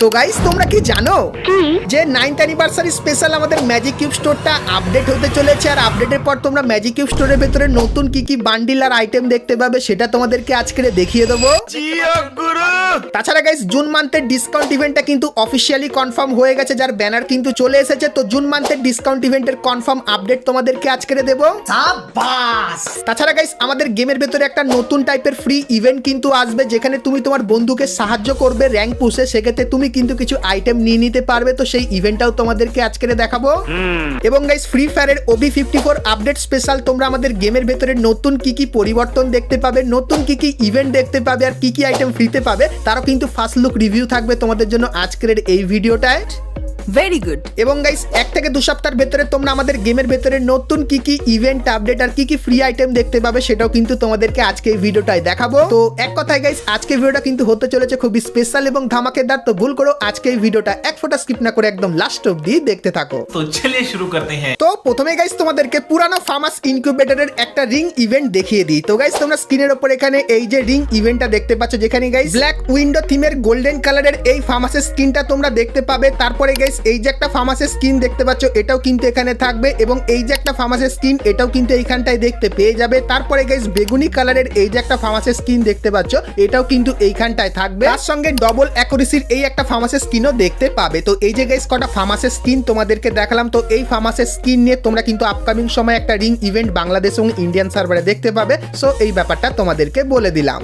তো গাইস তোমরা কি জানো যে 9th অ্যানিভার্সারি স্পেশাল আমাদের ম্যাজিক কিউব স্টোরটা আপডেট হতে চলেছে, আর আপডেটের পর তোমরা ম্যাজিক কিউব স্টোরের ভেতরে নতুন কি কি বান্ডিল আর আইটেম দেখতে পাবে সেটা তোমাদেরকে আজকে দেখিয়ে দেবো। তাছাড়া গাইস জুন মান্থের ডিসকাউন্ট ইভেন্টটা কিন্তু অফিসিয়ালি কনফার্ম হয়ে গেছে, যার ব্যানার কিন্তু চলে এসেছে। তো জুন মান্থের ডিসকাউন্ট ইভেন্টের কনফার্ম আপডেট তোমাদেরকে আজকে দেবো। তাছাড়া গাইস আমাদের গেমের ভেতরে একটা নতুন টাইপের ফ্রি ইভেন্ট কিন্তু আসবে, যেখানে তুমি তোমার বন্ধুকে সাহায্য করবে র্যাঙ্ক পুশে, সেক্ষেত্রে তুমি কিন্তু কিছু আইটেম নিয়ে নিতে পারবে। তো সেই ইভেন্টটাও তোমাদেরকে আজকে দেখাবো। এবং গাইস ফ্রি ফায়ারের OB54 আপডেট স্পেশাল তোমরা আমাদের গেমের ভেতরে নতুন কি কি পরিবর্তন দেখতে পাবে, নতুন কি কি ইভেন্ট দেখতে পাবে, আর কি কি আইটেম ফ্রিতে পাবে তারও কিন্তু ফার্স্ট লুক রিভিউ থাকবে তোমাদের জন্য আজকের এই ভিডিওটায়। Very good. এবং গাইস 1 থেকে 2 সপ্তাহের ভেতরে তোমরা আমাদের গেমের ভেতরে নতুন কি কি ইভেন্ট আপডেট আর কি কি ফ্রি আইটেম দেখতে পাবে সেটাও কিন্তু তোমাদেরকে আজকে এই ভিডিওটায় দেখাবো। তো এক কথায় গাইস আজকে ভিডিওটা কিন্তু হতে চলেছে খুবই স্পেশাল এবং ধামাকেদার। তো ভুল করো আজকে এই ভিডিওটা এক ফোঁটা স্কিপ না করে একদম লাস্ট অবধি দেখতে থাকো। তো চলিয়ে শুরু করতে हैं। তো প্রথমে গাইস তোমাদেরকে পুরানো ফার্মাস ইনকিউবেটরের একটা রিং ইভেন্ট দেখিয়ে দিই। তো গাইস তোমরা স্ক্রিনের উপর এখানে এই যে রিং ইভেন্টটা দেখতে পাচ্ছ, যেখানে গাইস ব্ল্যাক উইন্ডো থিমের গোল্ডেন কালারের এই ফার্মাসের স্কিনটা তোমরা দেখতে পাবে। তারপরে গাইস এই যে একটা ফার্মাসের স্কিন দেখতে পাচ্ছ এটাও কিন্তু এখানে থাকবে, এবং এই যে একটা ফার্মাসের স্কিন এটাও কিন্তু এইখানটায় দেখতে পেয়ে যাবে। তারপরে গাইস বেগুনি কালারের এই যে একটা ফার্মাসের স্কিন দেখতে পাচ্ছ এটাও কিন্তু এইখানটায় থাকবে। তার সঙ্গে ডবল অ্যাকুরেসির এই একটা ফার্মাসের স্কিনও দেখতে পাবে। তো এই যে গাইস কটা ফার্মাসের স্কিন তোমাদেরকে দেখালাম। তো এই ফার্মাসের স্কিন নিয়ে তোমরা কিন্তু আপকামিং সময় একটা রিং ইভেন্ট বাংলাদেশ এবং ইন্ডিয়ান সার্ভারে দেখতে পাবে। সো এই ব্যাপারটা তোমাদেরকে বলে দিলাম।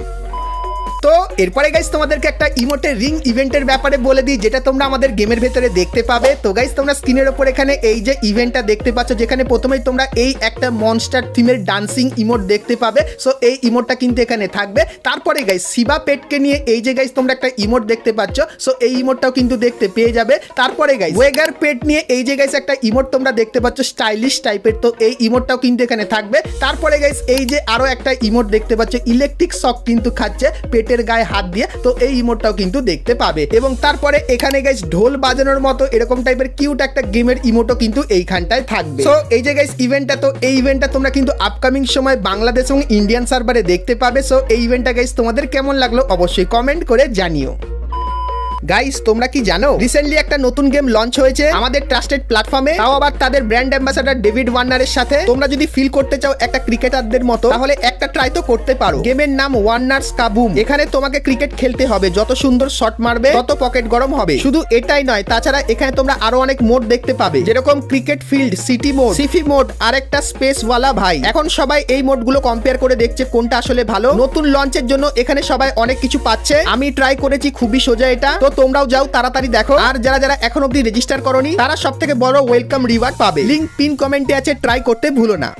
তো এরপরে গাইস তোমাদেরকে একটা ইমোটের রিং ইভেন্টের ব্যাপারে বলে দিই, যেটা তোমরা আমাদের গেমের ভেতরে দেখতে পাবে। তো গাইস তোমরা স্ক্রিনের উপর এখানে এই যে ইভেন্টটা দেখতে পাচ্ছ, যেখানে প্রথমেই তোমরা এই একটা মনস্টার থিমের ডান্সিং ইমোট দেখতে পাবে। সো এই ইমোটটা কিন্তু এখানে থাকবে। তারপরে গাইস শিবা পেটকে নিয়ে এই যে গাইস তোমরা একটা ইমোট দেখতে পাচ্ছ, সো এই ইমোটটাও কিন্তু দেখতে পেয়ে যাবে। তারপরে গাইস ওয়েগার পেট নিয়ে এই যে গাইস একটা ইমোট তোমরা দেখতে পাচ্ছ স্টাইলিশ টাইপের, তো এই ইমোটটাও কিন্তু এখানে থাকবে। তারপরে গাইস এই যে আরো একটা ইমোট দেখতে পাচ্ছ ইলেকট্রিক শক কিন্তু খাচ্ছে পেটের গায়ে হাত দিয়ে, তো এই ইমোটটাও কিন্তু দেখতে পাবে। এবং তারপরে এখানে গাইস ঢোল বাজানোর মতো এরকম টাইপের কিউট একটা গেমের ইমোটও কিন্তু এইখানটায় থাকবে। সো এই যে গাইস ইভেন্টটা, তো এই ইভেন্টটা তোমরা কিন্তু আপকামিং সময় বাংলাদেশ এবং ইন্ডিয়ান সার্ভারে দেখতে পাবে। সো এই ইভেন্টটা গাইস তোমাদের কেমন লাগলো অবশ্যই কমেন্ট করে জানিও। গাইস তোমরা কি জানো রিসেন্টলি একটা নতুন গেম লঞ্চ হয়েছে আমাদের ট্রাস্টেড প্ল্যাটফর্মে, তাও আবার তাদের ব্র্যান্ড অ্যাম্বাসাডর ডেভিড ওয়ার্নারের সাথে। তোমরা যদি ফিল করতে চাও একটা ক্রিকেটারদের মতো, তাহলে একটা ট্রাই তো করতে পারো। গেমের নাম ওয়ার্নার্স কাবুম। এখানে তোমাকে ক্রিকেট খেলতে হবে, যত সুন্দর শট মারবে তত পকেট গরম হবে। শুধু এটাই নয়, তাছাড়া এখানে তোমরা আরো অনেক মোড দেখতে পাবে, যেরকম cricket field, city mode, sci-fi mode, আর একটা স্পেস ওয়ালা ভাই। এখন সবাই এই মোডগুলো কম্পেয়ার করে দেখছে কোনটা আসলে ভালো। নতুন লঞ্চের জন্য এখানে সবাই অনেক কিছু পাচ্ছে। আমি ট্রাই করেছি, খুবই সোজা এটা। তো তোমরাও যাও তাড়াতাড়ি দেখো, আর যারা যারা এখন অবধি রেজিস্টার করোনি তারা সবথেকে বড় ওয়েলকাম রিওয়ার্ড পাবে। লিংক পিন কমেন্টে আছে, ট্রাই করতে ভুলো না।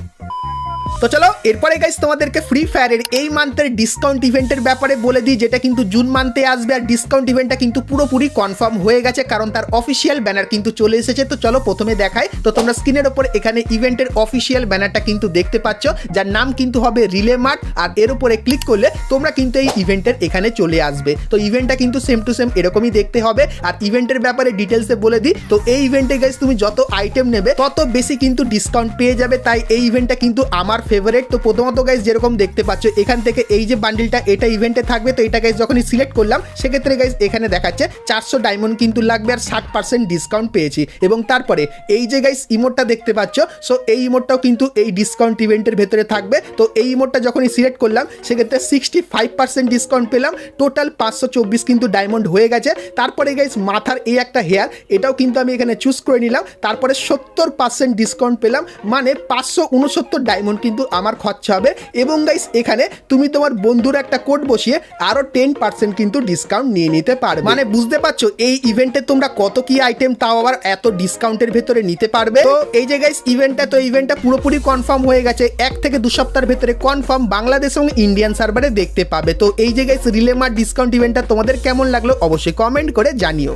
তো চলো এরপরে গাইস তোমাদেরকে ফ্রি ফায়ারের এই মান্থের ডিসকাউন্ট ইভেন্টের ব্যাপারে বলে দিই, যেটা কিন্তু জুন মান্থে আসবে। আর ডিসকাউন্ট ইভেন্টটা কিন্তু পুরোপুরি কনফার্ম হয়ে গেছে, কারণ তার অফিসিয়াল ব্যানার কিন্তু চলে এসেছে। তো চলো প্রথমে দেখাই। তো তোমরা স্ক্রিনের উপর এখানে ইভেন্টের অফিসিয়াল ব্যানারটা কিন্তু দেখতে পাচ্ছ, যার নাম কিন্তু হবে রিলে মার্ট। আর এর উপরে ক্লিক করলে তোমরা কিন্তু এই ইভেন্টের এখানে চলে আসবে। তো ইভেন্টটা কিন্তু সেম টু সেম এরকমই দেখতে হবে। আর ইভেন্টের ব্যাপারে ডিটেলসে বলে দিই, তো এই ইভেন্টে গাইস তুমি যত আইটেম নেবে তত বেশি কিন্তু ডিসকাউন্ট পেয়ে যাবে। তাই এই ইভেন্টটা কিন্তু আমার ফেভারিট। তো প্রথমত গাইস যেরকম দেখতে পাচ্ছ এখান থেকে এই যে বান্ডিলটা এটা ইভেন্টে থাকবে। তো এটা গাইস যখনই সিলেক্ট করলাম সেক্ষেত্রে গাইস এখানে দেখাচ্ছে 400 ডায়মন্ড কিন্তু লাগবে, আর 60% ডিসকাউন্ট পেয়েছি। এবং তারপরে এই যে গাইস ইমোটটা দেখতে পাচ্ছ, সো এই ইমোটটাও কিন্তু এই ডিসকাউন্ট ইভেন্টের ভেতরে থাকবে। তো এই ইমোটটা যখনই সিলেক্ট করলাম সেক্ষেত্রে 65% ডিসকাউন্ট পেলাম। টোটাল 524 কিন্তু ডায়মন্ড হয়ে গেছে। তারপরে গাইস মাথার এই একটা হেয়ার, এটাও কিন্তু আমি এখানে চুজ করে নিলাম। তারপরে 70% ডিসকাউন্ট পেলাম, মানে 569 ডায়মন্ড কিন্তু আমার খরচা হবে। এবং গাইস এখানে তুমি তোমার বন্ধুর একটা কোড বসিয়ে আরো 10% কিন্তু ডিসকাউন্ট নিয়ে নিতে পারবে। মানে বুঝতে পারছো এই ইভেন্টে তোমরা কত কি আইটেম, তাও আবার এত ডিসকাউন্টের ভেতরে নিতে পারবে। তো এই যে গাইস ইভেন্টটা পুরোপুরি কনফার্ম হয়ে গেছে। 1 থেকে 2 সপ্তাহের ভেতরে কনফার্ম বাংলাদেশ এবং ইন্ডিয়ান সার্ভারে দেখতে পাবে। তো এই যে গাইস রিলে মার্ট ডিসকাউন্ট ইভেন্টটা তোমাদের কেমন লাগলো অবশ্যই কমেন্ট করে জানিও।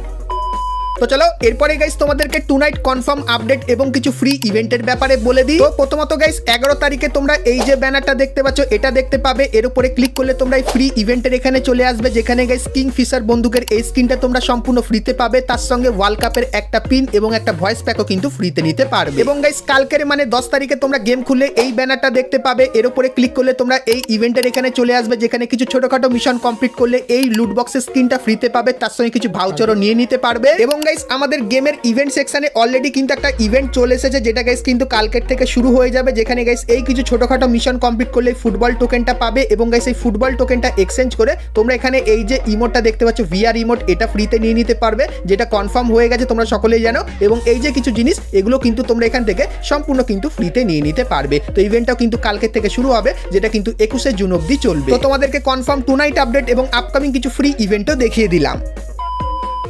তো তো চলো এরপরে গাইস তোমাদেরকে টু নাইট কনফার্ম আপডেট এবং কিছু ফ্রি ইভেন্টের ব্যাপারে বলে দিই। তো প্রথমত গাইস 11 তারিখে তোমরা এই যে ব্যানারটা দেখতে পাচ্ছ এটা দেখতে পাবে। এর উপরে ক্লিক করলে তোমরা এই ফ্রি ইভেন্টের এখানে চলে আসবে, যেখানে গাইস কিংফিশার বন্দুকের এই স্কিনটা তোমরা সম্পূর্ণ ফ্রিতে পাবে। তার সঙ্গে ওয়ার্ল্ড কাপের একটা পিন এবং একটা ভয়েস প্যাকও কিন্তু ফ্রিতে নিতে পারবে। এবং গাইস কালকের মানে 10 তারিখে তোমরা গেম খুললে এই ব্যানারটা দেখতে পাবে। এর উপরে ক্লিক করলে তোমরা এই ইভেন্টের এখানে চলে আসবে, যেখানে কিছু ছোটখাটো মিশন কমপ্লিট করলে এই লুট বক্সের স্কিনটা ফ্রিতে পাবে, তার সঙ্গে কিছু ভাউচারও নিয়ে নিতে পারবে। এবং গাইস আমাদের গেমের ইভেন্ট সেকশনে অলরেডি কিন্তু একটা ইভেন্ট চলে এসেছে, যেটা গাইস কিন্তু কালকের থেকে শুরু হয়ে যাবে, যেখানে গাইস এই কিছু ছোটখাটো মিশন কমপ্লিট করলে ফুটবল টোকেনটা পাবে। এবং গাইস এই ফুটবল টোকেনটা এক্সচেঞ্জ করে তোমরা এখানে এই যে ইমোটটা দেখতে পাচ্ছ ভিআর ইমোট, এটা ফ্রিতে নিয়ে নিতে পারবে, যেটা কনফার্ম হয়ে গেছে, তোমরা সকলেই জানো। এবং এই যে কিছু জিনিস এগুলো কিন্তু তোমরা এখান থেকে সম্পূর্ণ কিন্তু ফ্রিতে নিয়ে নিতে পারবে। তো ইভেন্টটাও কিন্তু কালকের থেকে শুরু হবে, যেটা কিন্তু 21শে জুন অবধি চলবে। তো তোমাদেরকে কনফার্ম টু নাইট আপডেট এবং আপকামিং কিছু ফ্রি ইভেন্টও দেখিয়ে দিলাম।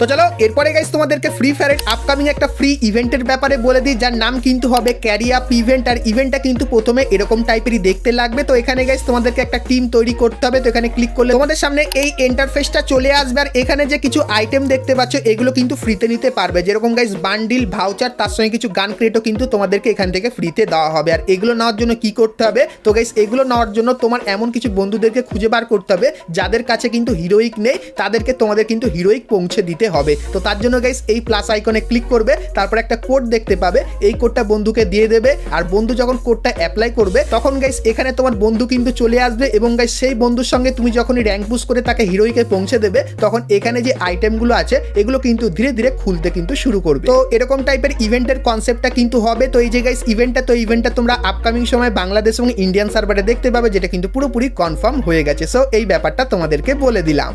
তো চলো এরপরে গাইস তোমাদেরকে ফ্রি ফায়ারের আপকামিং একটা ফ্রি ইভেন্টের ব্যাপারে বলে দিই, যার নাম কিন্তু হবে ক্যারি আপ ইভেন্ট। আর ইভেন্টটা কিন্তু প্রথমে এরকম টাইপেরই দেখতে লাগবে। তো এখানে গাইস তোমাদেরকে একটা টিম তৈরি করতে হবে। তো এখানে ক্লিক করলে তোমাদের সামনে এই ইন্টারফেসটা চলে আসবে। আর এখানে যে কিছু আইটেম দেখতে পাচ্ছ এগুলো কিন্তু ফ্রিতে নিতে পারবে, যেরকম গাইস বান্ডিল, ভাউচার, তার সঙ্গে কিছু গান ক্রেটও কিন্তু তোমাদেরকে এখান থেকে ফ্রিতে দেওয়া হবে। আর এগুলো নেওয়ার জন্য কি করতে হবে? তো গাইস এগুলো নেওয়ার জন্য তোমার এমন কিছু বন্ধুদেরকে খুঁজে বার করতে হবে যাদের কাছে কিন্তু হিরোইক নেই, তাদেরকে তোমাদের কিন্তু হিরোইক পৌঁছে দিতে হবে। তো তার জন্য গাইস এই প্লাস আইকনে ক্লিক করবে, তারপর একটা কোড দেখতে পাবে, এই কোডটা বন্ধুকে দিয়ে দেবে। আর বন্ধু যখন কোডটা অ্যাপ্লাই করবে তখন গাইস এখানে তোমার বন্ধু কিন্তু চলে আসবে। এবং গাইস সেই বন্ধুর সঙ্গে তুমি যখনই র্যাঙ্ক পুশ করে তাকে হিরোইকে পৌঁছে দেবে, তখন এখানে যে আইটেমগুলো আছে এগুলো কিন্তু ধীরে ধীরে খুলতে কিন্তু শুরু করবে। তো এরকম টাইপের ইভেন্টের কনসেপ্টটা কিন্তু হবে। তো এই যে গাইস ইভেন্টটা তোমরা আপকামিং সময় বাংলাদেশ এবং ইন্ডিয়ান সার্ভারে দেখতে পাবে, যেটা কিন্তু পুরোপুরি কনফার্ম হয়ে গেছে। সো এই ব্যাপারটা তোমাদেরকে বলে দিলাম।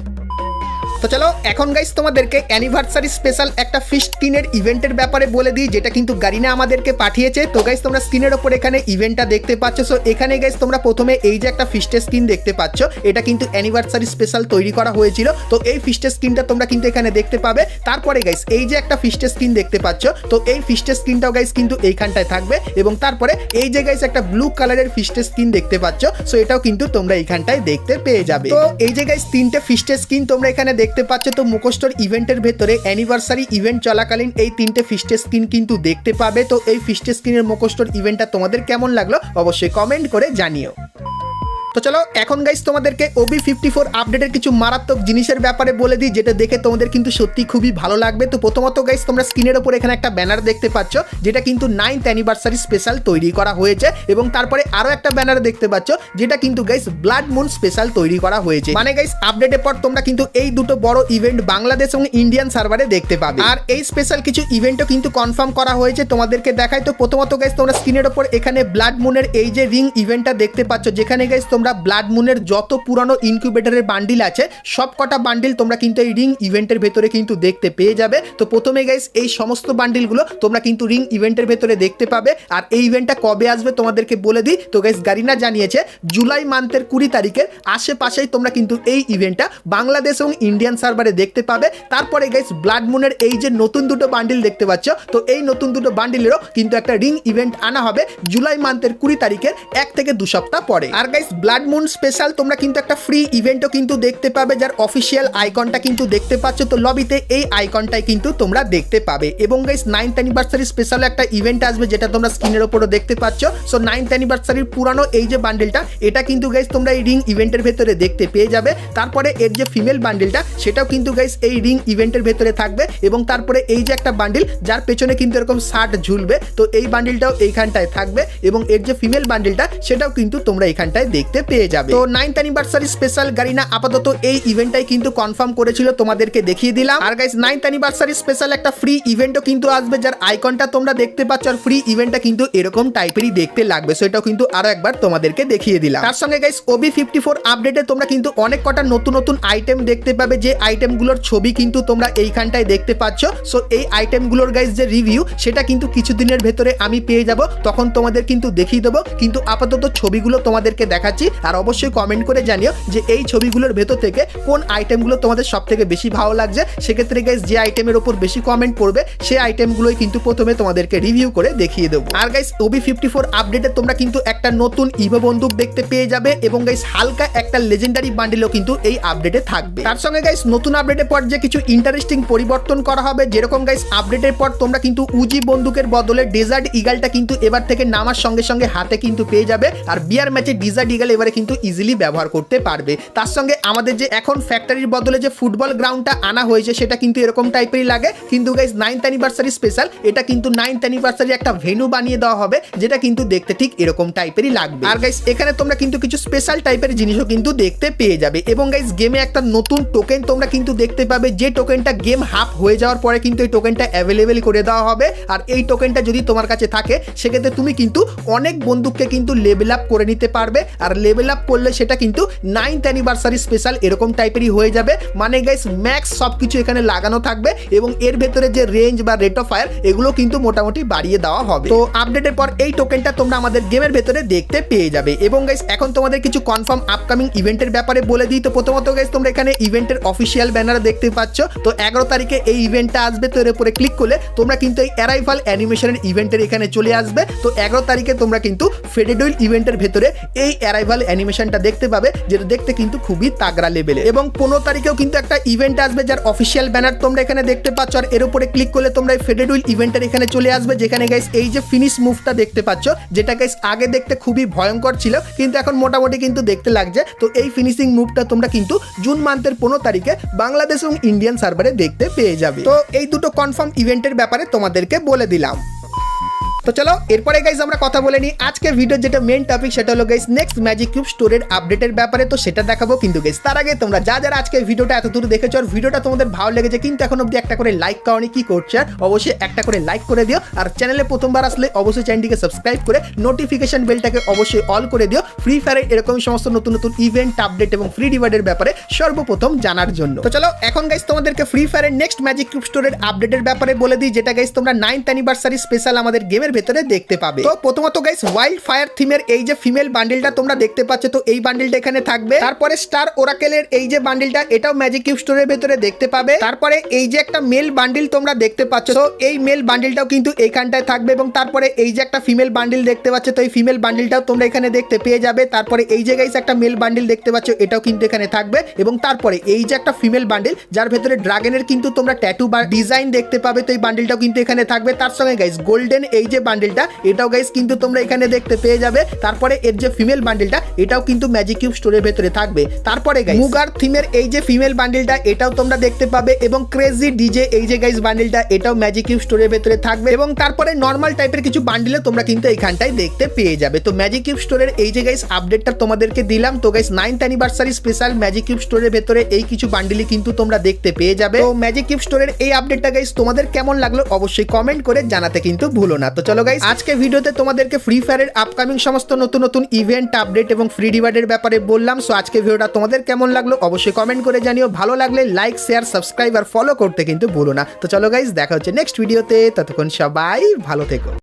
তো চলো এখন গাইস তোমাদেরকে অ্যানিভার্সারি স্পেশাল একটা ফিশ স্কিনের ইভেন্টের ব্যাপারে বলে দিই, যেটা কিন্তু গারিনা আমাদেরকে পাঠিয়েছে। তো গাইস তোমরা স্ক্রিনের ওপর এখানে ইভেন্টটা দেখতে পাচ্ছ। সো এখানে গাইস তোমরা প্রথমে এই যে একটা ফিস্টের স্কিন দেখতে পাচ্ছ, এটা কিন্তু অ্যানিভার্সারি স্পেশাল তৈরি করা হয়েছিল। তো এই ফিস্টের স্কিনটা তোমরা কিন্তু এখানে দেখতে পাবে। তারপরে গাইস এই যে একটা ফিস্টের স্কিন দেখতে পাচ্ছ, তো এই ফিস্টের স্কিনটাও গাইস কিন্তু এইখানটায় থাকবে। এবং তারপরে এই যে গাইস একটা ব্লু কালারের ফিস্টের স্কিন দেখতে পাচ্ছ, সো এটাও কিন্তু তোমরা এইখানটায় দেখতে পেয়ে যাবে। তো এই যে গাইস তিনটে ফিস্টের স্কিন তোমরা এখানে দেখতে পাচ্ছ। তো মুখোশটোর ইভেন্টের ভেতরে অ্যানিভার্সারি ইভেন্ট চলাকালীন এই তিনটে ফিস্টের স্কিন কিন্তু দেখতে পাবে। তো এই ফিস্টের স্কিনের মুখোশটোর ইভেন্টটা তোমাদের কেমন লাগলো অবশ্যই কমেন্ট করে জানিও। তো চলো এখন গাইস তোমাদেরকে OB54 আপডেটের কিছু মারাত্মক জিনিসের ব্যাপারে বলে দিই, যেটা দেখে তোমাদের কিন্তু সত্যি খুবই ভালো লাগবে। তো প্রথমত গাইস তোমরা স্ক্রিনের ওপর এখানে একটা ব্যানার দেখতে পাচ্ছ, যেটা কিন্তু 9th অ্যানিভার্সারি স্পেশাল তৈরি করা হয়েছে। এবং তারপরে আরো একটা ব্যানার দেখতে পাচ্ছ, যেটা কিন্তু গাইস ব্লাড মুন স্পেশাল তৈরি করা হয়েছে। মানে গাইস আপডেটের পর তোমরা কিন্তু এই দুটো বড় ইভেন্ট বাংলাদেশ এবং ইন্ডিয়ান সার্ভারে দেখতে পাবে। আর এই স্পেশাল কিছু ইভেন্টও কিন্তু কনফার্ম করা হয়েছে, তোমাদেরকে দেখাই। তো প্রথমত গাইস তোমরা স্ক্রিনের ওপর এখানে ব্লাড মুনের এই যে রিং ইভেন্টটা দেখতে পাচ্ছ, যেখানে গাইস তোমরা ব্লাড মুনের যত পুরানো ইনকিউবেটরের বান্ডিল আছে সব কটা বান্ডিল তোমরা কিন্তু এই রিং ইভেন্টের ভেতরে কিন্তু দেখতে পেয়ে যাবে। তো প্রথমে গাইস এই সমস্ত বান্ডিলগুলো তোমরা কিন্তু রিং ইভেন্টের ভেতরে দেখতে পাবে। আর এই ইভেন্টটা কবে আসবে তোমাদেরকে বলে দিই। তো গাইস গারিনা জানিয়েছে জুলাই মান্থের 20 তারিখের আশেপাশেই তোমরা কিন্তু এই ইভেন্টটা বাংলাদেশ এবং ইন্ডিয়ান সার্ভারে দেখতে পাবে। তারপরে গাইস ব্লাড মুনের এই যে নতুন দুটো বান্ডিল দেখতে পাচ্ছ, তো এই নতুন দুটো বান্ডিলেরও কিন্তু একটা রিং ইভেন্ট আনা হবে জুলাই মান্থের 20 তারিখের 1 থেকে 2 সপ্তাহ পরে। আর গাইস ব্লাড মুন স্পেশাল তোমরা কিন্তু একটা ফ্রি ইভেন্টও কিন্তু দেখতে পাবে, যার অফিসিয়াল আইকনটা কিন্তু দেখতে পাচ্ছ। তো লবিতে এই আইকনটাই কিন্তু তোমরা দেখতে পাবে। এবং গাইস 9th অ্যানিভার্সারি স্পেশাল একটা ইভেন্ট আসবে, যেটা তোমরা স্ক্রিনের উপরও দেখতে পাচ্ছ। সো 9th অ্যানিভার্সারির পুরানো এই যে বান্ডেলটা, এটা কিন্তু গাইস তোমরা এই রিং ইভেন্টের ভেতরে দেখতে পেয়ে যাবে। তারপরে এর যে ফিমেল বান্ডেলটা, সেটাও কিন্তু গাইস এই রিং ইভেন্টের ভেতরে থাকবে। এবং তারপরে এই যে একটা বান্ডিল যার পেছনে কিন্তু এরকম শার্ট ঝুলবে, তো এই বান্ডিলটাও এইখানটায় থাকবে। এবং এর যে ফিমেল বান্ডিলটা, সেটাও কিন্তু তোমরা এইখানটায় দেখতে পেয়ে যাবে। তো 9th অ্যানিভার্সারি স্পেশাল গারিনা আপাতত এই ইভেন্টটাই কিন্তু কনফার্ম করেছিল, তোমাদেরকে দেখিয়ে দিলাম। আর গাইস 9th অ্যানিভার্সারি স্পেশাল একটা ফ্রি ইভেন্টও কিন্তু আসবে, যার আইকনটা তোমরা দেখতে পাচ্ছ। আর ফ্রি ইভেন্টটা কিন্তু এরকম টাইপেরই দেখতে লাগবে। সো এটাও কিন্তু আরো একবার তোমাদেরকে দেখিয়ে দিলাম। তার সঙ্গে গাইস OB54 আপডেটে তোমরা কিন্তু অনেক কটা নতুন নতুন আইটেম দেখতে পাবে, যে আইটেমগুলোর ছবি কিন্তু তোমরা এইখানটায় দেখতে পাচ্ছ। সো এই আইটেমগুলোর গাইস যে রিভিউ, সেটা কিন্তু কিছুদিনের ভেতরে আমি পেয়ে যাব, তখন তোমাদের কিন্তু দেখিয়ে দেবো। কিন্তু আপাতত ছবিগুলো তোমাদেরকে দেখাচ্ছি। আর অবশ্যই কমেন্ট করে জানিও যে এই ছবিগুলোর ভেতর থেকে কোন আইটেমগুলো তোমাদের সব থেকে বেশি ভালো লাগছে। সেক্ষেত্রে গাইস যে আইটেমের ওপর বেশি কমেন্ট পড়বে সেই আইটেমগুলোই কিন্তু প্রথমে তোমাদেরকে রিভিউ করে দেখিয়ে দেবো। আর গাইস OB54 আপডেটে তোমরা কিন্তু একটা নতুন ইভো বন্দুক দেখতে পেয়ে যাবে এবং গাইস হালকা একটা লেজেন্ডারি বান্ডিলও কিন্তু এই আপডেটে থাকবে। তার সঙ্গে গাইস নতুন আপডেটের পর যে কিছু ইন্টারেস্টিং পরিবর্তন করা হবে, যেরকম গাইস আপডেটের পর তোমরা কিন্তু উজি বন্দুকের বদলে ডেজার্ট ইগলটা কিন্তু এবার থেকে নামার সঙ্গে সঙ্গে হাতে কিন্তু পেয়ে যাবে। আর বিয়ার ম্যাচে ডেজার্ট ইগল এবারে কিন্তু ইজিলি ব্যবহার করতে পারবে। তার সঙ্গে আমাদের যে এখন ফ্যাক্টরির বদলে যে ফুটবল গ্রাউন্ডটা আনা হয়েছে সেটা কিন্তু এরকম টাইপেরই লাগে, কিন্তু গাইস 9th অ্যানিভার্সারি স্পেশাল এটা কিন্তু 9th অ্যানিভার্সারি একটা ভেন্যু বানিয়ে দেওয়া হবে যেটা কিন্তু দেখতে ঠিক এরকম টাইপেরই লাগবে। আর গাইস এখানে তোমরা কিন্তু কিছু স্পেশাল টাইপের জিনিসও কিন্তু দেখতে পেয়ে যাবে এবং গাইস গেমে একটা নতুন টোকেন তোমরা কিন্তু দেখতে পাবে, যে টোকেনটা গেম হাফ হয়ে যাওয়ার পরে কিন্তু এই টোকেনটা অ্যাভেলেবেল করে দেওয়া হবে। আর এই টোকেনটা যদি তোমার কাছে থাকে সেক্ষেত্রে তুমি কিন্তু অনেক বন্দুককে কিন্তু লেভেল আপ করে নিতে পারবে। আর লেভেল আপ করলে সেটা কিন্তু 9th অ্যানিভার্সারি স্পেশাল এরকম টাইপেরই হয়ে যাবে। মানে গাইস ম্যাক্স সবকিছু এখানে লাগানো থাকবে এবং এর ভেতরে যে রেঞ্জ বা রেট অফ ফায়ার এগুলো কিন্তু মোটামুটি বাড়িয়ে দেওয়া হবে। তো আপডেটের পর এই টোকেনটা তোমরা আমাদের গেমের ভেতরে দেখতে পেয়ে যাবে। এবং গাইস এখন তোমাদের কিছু কনফার্ম আপকামিং ইভেন্টের ব্যাপারে বলে দিই। তো প্রথমত গাইস তোমরা এখানে ইভেন্টের অফিসিয়াল ব্যানার দেখতে পাচ্ছ। তো 11 তারিখে এই ইভেন্টটা আসবে। তো এর উপরে ক্লিক করলে তোমরা কিন্তু এই অ্যারাইভাল অ্যানিমেশনের ইভেন্টের এখানে চলে আসবে। তো 11 তারিখে তোমরা কিন্তু ফেডেডুইল ইভেন্টের ভেতরে এই অ্যারাইভাল অ্যানিমেশনটা দেখতে পাবে, যেটা দেখতে কিন্তু খুবই তাগড়া লেভেলে। এবং 15 তারিখেও কিন্তু একটা ইভেন্ট আসবে যার অফিসিয়াল ব্যানার তোমরা এখানে দেখতে পাচ্ছ। আর এর উপরে ক্লিক করলে তোমরা এই ফেডেডুইল ইভেন্টের এখানে চলে আসবে, যেখানে গাইস এই যে ফিনিশ মুভটা দেখতে পাচ্ছ, যেটা গাইস আগে দেখতে খুবই ভয়ঙ্কর ছিল কিন্তু এখন মোটামুটি কিন্তু দেখতে লাগছে। তো এই ফিনিশিং মুভটা তোমরা কিন্তু জুন মান্থের 15 তারিখে বাংলাদেশ এবং ইন্ডিয়ান সার্ভারে দেখতে পেয়ে যাবে। তো এই দুটো কনফার্ম ইভেন্টের ব্যাপারে তোমাদেরকে বলে দিলাম। তো চলো এরপরে গাইস আমরা কথা বলে নিই আজকে ভিডিওর যেটা মেন টপিক, সেটা হলো গাইস নেক্সট ম্যাজিক কিউব স্টোরের আপডেটের ব্যাপারে। তো সেটা দেখাবো, কিন্তু গাইস তার আগে তোমরা যারা আজকে ভিডিওটা এত দূর দেখেছো আর ভিডিওটা তোমাদের ভালো লেগেছে কিন্তু এখন অবধি একটা করে লাইক করনি, কি করছে অবশ্যই একটা করে লাইক করে দিও। আর চ্যানেলে প্রথমবার আসলে অবশ্যই চ্যানেলটিকে সাবস্ক্রাইব করে নোটিফিকেশন বেলটাকে অবশ্যই অল করে দিও ফ্রি ফায়ারের এরকম সমস্ত নতুন নতুন ইভেন্ট আপডেট এবং ফ্রি রিওয়ার্ডের ব্যাপারে সর্বপ্রথম জানার জন্য। তো চলো এখন গাইস তোমাদেরকে ফ্রি ফায়ারের নেক্সট ম্যাজিক কিউব স্টোরের আপডেটের ব্যাপারে বলে দিই, যেটা গাইস তোমরা 9th অ্যানিভার্সারি স্পেশাল আমাদের গেমের ভেতরে দেখতে পাবে। তো প্রথমত গাইস ওয়াইল্ড ফায়ার থিমের এই যে ফিমেল বান্ডিলটা তোমরা দেখতে পাচ্ছ, তো এই বান্ডিলটা এখানে থাকবে। তারপরে স্টার ওরাকেলের এই যে বান্ডিলটা এটাও ম্যাজিক কিউব স্টোরের ভেতরে দেখতে পাবে। তারপরে এই যে একটা মেল বান্ডিল তোমরা দেখতে পাচ্ছ, তো এই মেল বান্ডিলটাও কিন্তু এইখানটায় থাকবে। এবং তারপরে এই যে একটা ফিমেল বান্ডিল দেখতে পাচ্ছ, তো এই ফিমেল বান্ডিলটাও তোমরা এখানে দেখতে পেয়ে যাবে। তারপরে এই যে গাইস একটা মেল বান্ডিল দেখতে পাচ্ছ, এটাও কিন্তু এখানে থাকবে। এবং তারপরে এই যে একটা ফিমেল বান্ডিল যার ভেতরে ড্রাগনের কিন্তু তোমরা ট্যাটু বা ডিজাইন দেখতে পাবে, তো এই বান্ডিলটাও কিন্তু এখানে থাকবে। তার সঙ্গে গাইস গোল্ডেন এই যে বান্ডিলটা এটাও গাইস কিন্তু তোমরা এখানে দেখতে পেয়ে যাবে। তারপরে এর যে ফিমেল বান্ডিলটা এটাও কিন্তু ম্যাজিক কিউব স্টোরের ভেতরে থাকবে। তারপরে গাইস মুগার থিমের এই যে ফিমেল বান্ডিলটা এটাও তোমরা দেখতে পাবে। এবং ক্রেজি ডিজে এই যে গাইস বান্ডিলটা এটাও ম্যাজিক কিউব স্টোরের ভেতরে থাকবে। এবং তারপরে নরমাল টাইপের কিছু বান্ডিলে তোমরা কিন্তু এইখানটায় দেখতে পেয়ে যাবে। তো ম্যাজিক কিউব স্টোরের এই যে গাইস আপডেটটা তোমাদেরকে দিলাম। তো guys 9th anniversary special magic cube স্টোরের ভেতরে এই কিছু বান্ডিলই কিন্তু তোমরা দেখতে পেয়ে যাবে। তো ম্যাজিক কিউব স্টোরের এই আপডেটটা গাইস তোমাদের কেমন লাগলো অবশ্যই কমেন্ট করে জানাতে কিন্তু ভুলো না। তো চলো গাইস আজকে ভিডিওতে তোমাদেরকে ফ্রি ফায়ারের আপকামিং সমস্ত নতুন নতুন ইভেন্ট আপডেট এবং ফ্রি রিওয়ার্ডের ব্যাপারে বললাম। সো আজকে ভিডিওটা তোমাদের কেমন লাগলো অবশ্যই কমেন্ট করে জানিও। ভালো লাগলে লাইক শেয়ার সাবস্ক্রাইব আর ফলো করতে কিন্তু ভুলো না। তো চলো গাইস দেখা হচ্ছে নেক্সট ভিডিওতে, ততক্ষণ সবাই ভালো থেকো।